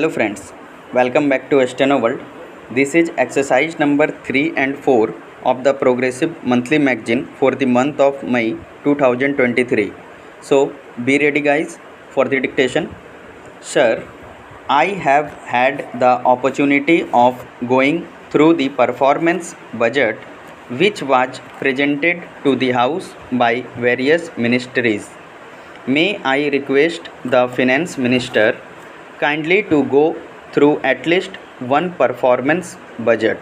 Hello friends, welcome back to Steno World. This is exercise number 3 and 4 of the Progressive Monthly Magazine for the month of May 2023. So be ready guys for the dictation. Sir, I have had the opportunity of going through the performance budget which was presented to the House by various ministries. May I request the Finance Minister kindly to go through at least one performance budget.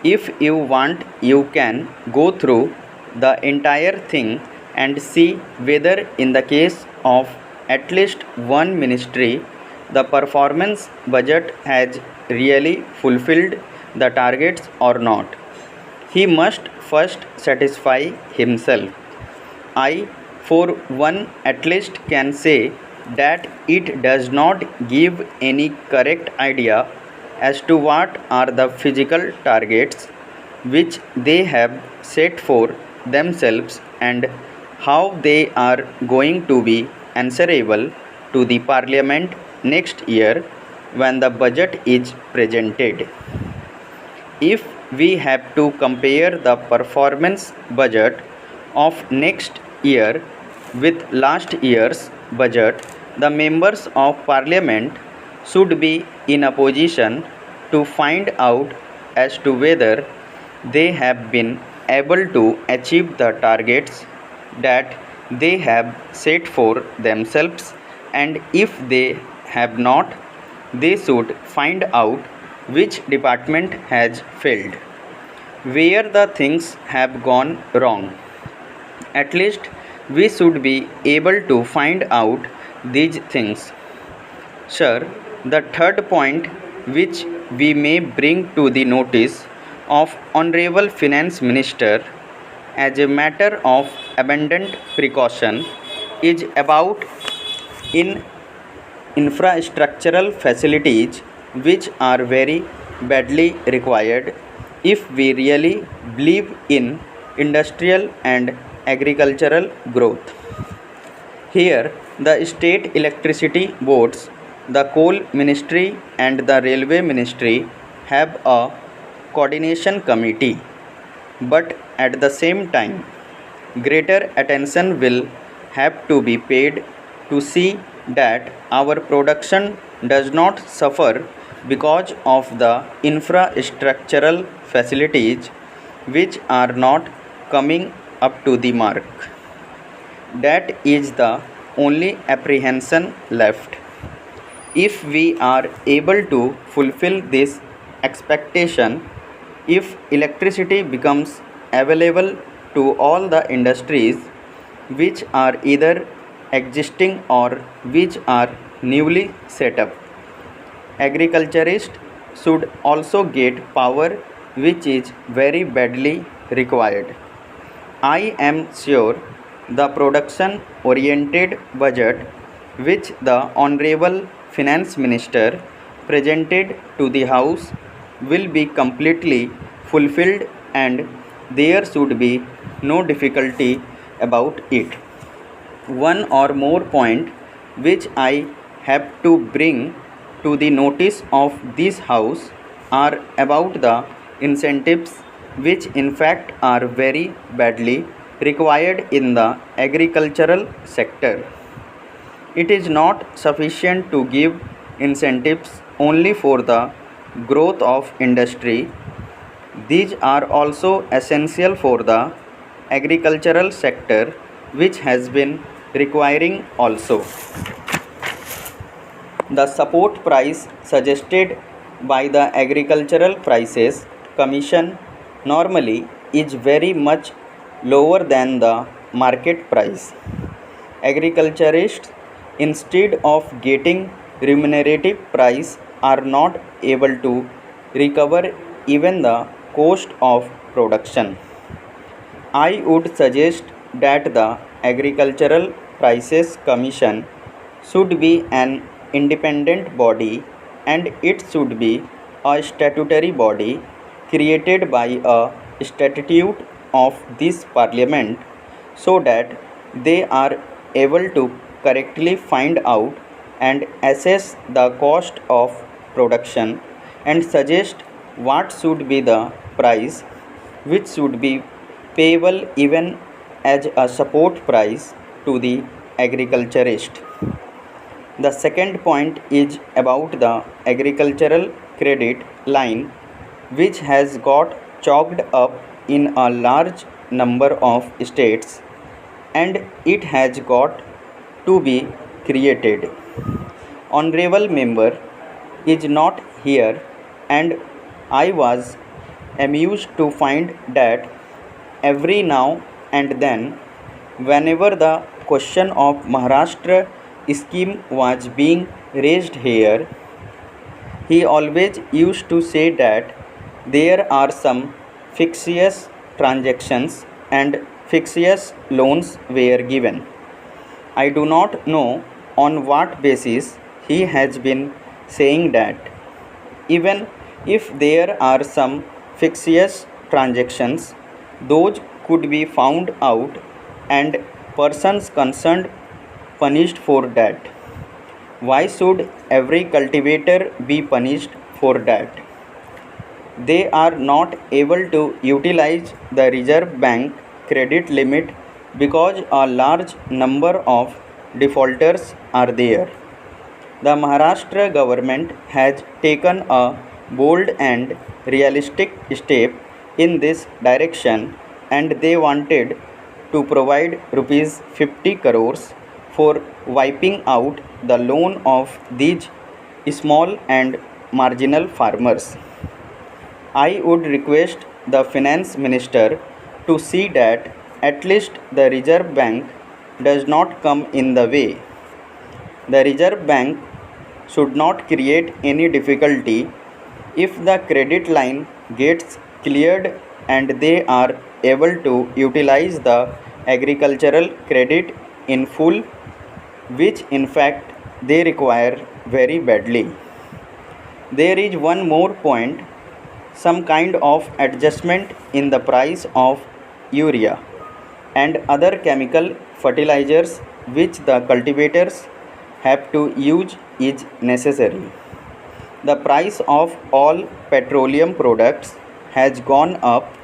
If you want, you can go through the entire thing and see whether, in the case of at least one ministry, the performance budget has really fulfilled the targets or not. He must first satisfy himself. I, for one, at least can say that it does not give any correct idea as to what are the physical targets which they have set for themselves and how they are going to be answerable to the Parliament next year when the budget is presented. If we have to compare the performance budget of next year with last year's budget, the members of Parliament should be in a position to find out as to whether they have been able to achieve the targets that they have set for themselves, and if they have not, they should find out which department has failed, where the things have gone wrong. At least we should be able to find out these things. Sir, the third point which we may bring to the notice of Honorable Finance Minister as a matter of abundant precaution is about in infrastructural facilities which are very badly required if we really believe in industrial and agricultural growth. Here, the state electricity boards, the coal ministry, and the railway ministry have a coordination committee, but at the same time, greater attention will have to be paid to see that our production does not suffer because of the infrastructural facilities which are not coming up to the mark. That is the only apprehension left. If we are able to fulfill this expectation, if electricity becomes available to all the industries which are either existing or which are newly set up, agriculturists should also get power which is very badly required. I am sure the production oriented budget which the Honorable Finance Minister presented to the House will be completely fulfilled and there should be no difficulty about it. One or more point which I have to bring to the notice of this House are about the incentives which in fact are very badly required in the agricultural sector. It is not sufficient to give incentives only for the growth of industry. These are also essential for the agricultural sector which has been requiring also. The support price suggested by the Agricultural Prices Commission normally is very much lower than the market price. Agriculturists, instead of getting remunerative price, are not able to recover even the cost of production. I would suggest that the Agricultural Prices Commission should be an independent body and it should be a statutory body created by a statute of this Parliament so that they are able to correctly find out and assess the cost of production and suggest what should be the price which should be payable even as a support price to the agriculturist. The second point is about the agricultural credit line, which has got chalked up in a large number of states and it has got to be created. Honorable member is not here, and I was amused to find that every now and then, whenever the question of Maharashtra scheme was being raised here, he always used to say that there are some fictitious transactions and fictitious loans were given. I do not know on what basis he has been saying that. Even if there are some fictitious transactions, those could be found out and persons concerned punished for that. Why should every cultivator be punished for that? They are not able to utilize the Reserve Bank credit limit because a large number of defaulters are there. The Maharashtra government has taken a bold and realistic step in this direction, and they wanted to provide rupees 50 crores for wiping out the loan of these small and marginal farmers. I would request the finance minister to see that at least the Reserve Bank does not come in the way. The Reserve Bank should not create any difficulty if the credit line gets cleared and they are able to utilize the agricultural credit in full, which in fact they require very badly. There is one more point, some kind of adjustment in the price of urea and other chemical fertilizers which the cultivators have to use is necessary. The price of all petroleum products has gone up,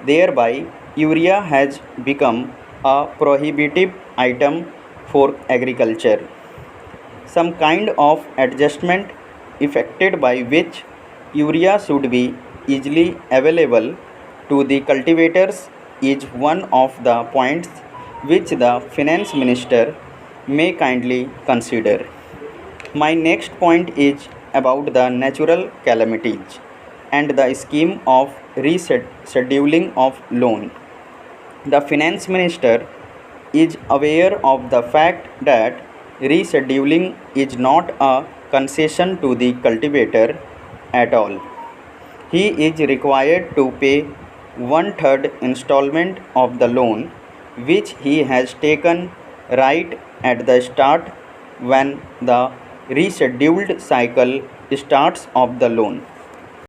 thereby urea has become a prohibitive item for agriculture. Some kind of adjustment effected by which urea should be easily available to the cultivators is one of the points which the finance minister may kindly consider. My next point is about the natural calamities and the scheme of rescheduling of loan. The finance minister is aware of the fact that rescheduling is not a concession to the cultivator at all. He is required to pay one third installment of the loan which he has taken right at the start when the rescheduled cycle starts of the loan.